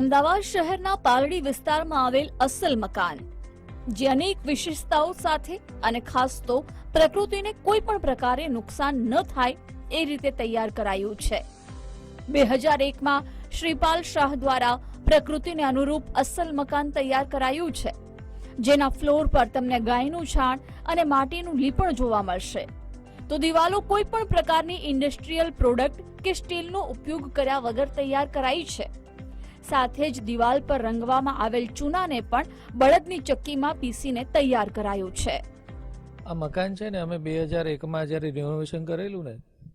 અમદાવાદ શહેરના પાલડી વિસ્તારમાં આવેલ અસલ મકાન, જે અનેક વિશેષતાઓ સાથે અને ખાસ તો પ્રકૃતિને કોઈ પણ પ્રકારે નુકસાન ન થાય એ રીતે તૈયાર કરાયું છે. 2001માં શ્રીપાલ શાહ દ્વારા પ્રકૃતિને અનુરૂપ અસલ મકાન તૈયાર કરાયું છે, જેના ફ્લોર પર તમને ગાયનું છાણ અને માટીનું લીપણ જોવા મળશે. તો દિવાલો કોઈ પણ પ્રકારની ઇન્ડસ્ટ્રીયલ પ્રોડક્ટ કે સ્ટીલનો ઉપયોગ કર્યા વગર તૈયાર કરાઈ છે. સાથે જ દિવાલ પર રંગવામાં આવેલ ચૂનાને પણ બળદની ચક્કીમાં પીસીને તૈયાર કરાયું છે. આ મકાન છે ને અમે 2001માં જ્યારે રિનોવેશન કરેલું ને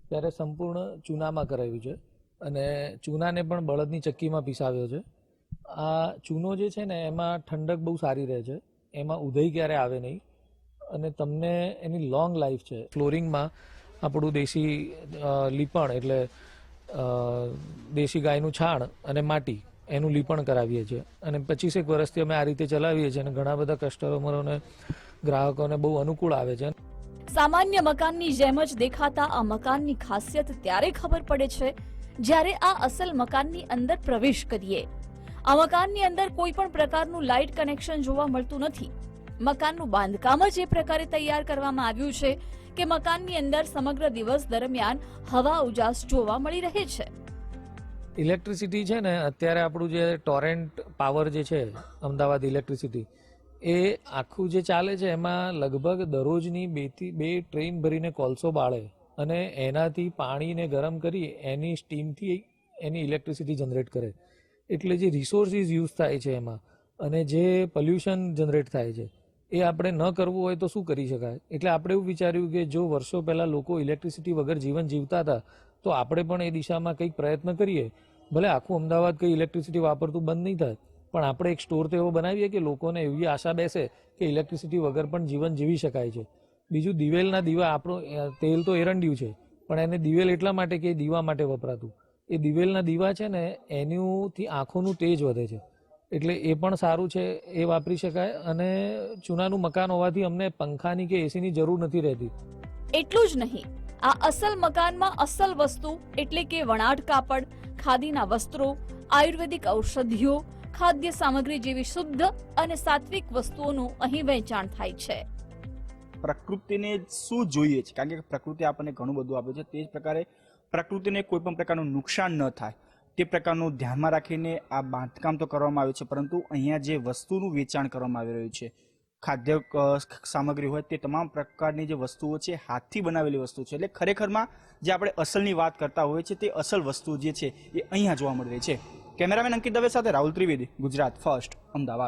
ત્યારે સંપૂર્ણ ચૂનામાં કરાવ્યું છે અને ચૂનાને પણ બળદની ચક્કીમાં પીસાવ્યો છે. આ ચૂનો જે છે ને એમાં ઠંડક બહુ સારી રહે છે, એમાં ઉધઈ ક્યારે આવે નહીં અને તમને એની લોંગ લાઈફ છે. ફ્લોરિંગમાં આપણું દેશી લીપણ એટલે દેશી ગાયનું છાણ અને માટી એનું લીપણ કરાવીએ છીએ અને 25 વર્ષથી અમે આ રીતે ચલાવીએ છીએ અને ઘણા બધા કસ્ટમરોને ગ્રાહકોને બહુ અનુકૂળ આવે છે. સામાન્ય મકાનની જેમ જ દેખાતા આ મકાનની ખાસિયત ત્યારે ખબર પડે છે જ્યારે આ અસલ મકાનની અંદર પ્રવેશ કરીએ. આ મકાનની અંદર કોઈ પણ પ્રકારનું લાઇટ કનેક્શન જોવા મળતું નથી. મકાનનું બાંધકામ જ એ પ્રકારે તૈયાર કરવામાં આવ્યું છે કે મકાનની અંદર સમગ્ર દિવસ દરમિયાન હવા ઉજાસ જોવા મળી રહે છે. ઇલેક્ટ્રિસિટી છે ને અત્યારે આપણું જે ટોરેન્ટ પાવર જે છે અમદાવાદ ઇલેક્ટ્રિસિટી, એ આખું જે ચાલે છે એમાં લગભગ દરરોજની 2 ટ્રેન ભરીને કોલસો બાળે અને એનાથી પાણીને ગરમ કરી એની સ્ટીમથી એની ઇલેક્ટ્રિસિટી જનરેટ કરે. એટલે જે રિસોર્સિસ યુઝ થાય છે એમાં અને જે પોલ્યુશન જનરેટ થાય છે એ આપણે ન કરવું હોય તો શું કરી શકાય. એટલે આપણે એવું વિચાર્યું કે જો વર્ષો પહેલાં લોકો ઇલેક્ટ્રિસિટી વગર જીવન જીવતા હતા તો આપણે પણ એ દિશામાં કંઈક પ્રયત્ન કરીએ. ભલે આખું અમદાવાદ કંઈ ઇલેક્ટ્રિસિટી વાપરતું બંધ નહીં થાય, પણ આપણે એક સ્ટોર તો એવો બનાવીએ કે લોકોને એવી આશા બેસે કે ઇલેક્ટ્રિસિટી વગર પણ જીવન જીવી શકાય છે. બીજું, દિવેલના દીવા, આપણું તેલ તો એરંડિયું છે પણ એને દિવેલ એટલા માટે કે દીવા માટે વપરાતું. એ દિવેલના દીવા છે ને એનીથી આંખોનું તેજ વધે છે, એટલે એ પણ સારું છે, એ વાપરી શકાય. અને ચૂનાનું મકાન હોવાથી અમને પંખાની કે એસીની જરૂર નથી રહેતી. એટલું જ નહીં, આ અસલ મકાનમાં અસલ વસ્તુ એટલે કે વણાટ કાપડ, ખાદીના વસ્ત્રો, આયુર્વેદિક ઔષધિઓ, ખાદ્ય સામગ્રી જેવી શુદ્ધ અને સાત્વિક વસ્તુઓનું અહીં વેચાણ થાય છે. પ્રકૃતિને શું જોઈએ છે, કારણ કે પ્રકૃતિ આપણને ઘણું બધું આપે છે, તે જ પ્રકારે પ્રકૃતિને કોઈ પણ પ્રકારનું નુકસાન ન થાય તે પ્રકારનું ધ્યાનમાં રાખીને આ બાંધકામ તો કરવામાં આવ્યું છે, પરંતુ અહીંયા જે વસ્તુનું વેચાણ કરવામાં આવી રહ્યું છે, ખાદ્ય સામગ્રી હોય તે તમામ પ્રકારની જે વસ્તુઓ છે હાથથી બનાવેલી વસ્તુ છે. એટલે ખરેખરમાં જે આપણે અસલની વાત કરતા હોઈએ છીએ તે અસલ વસ્તુ જે છે એ અહીંયા જોવા મળી રહી છે. કેમેરામેન અંકિત દવે સાથે રાહુલ ત્રિવેદી, ગુજરાત ફર્સ્ટ, અમદાવાદ.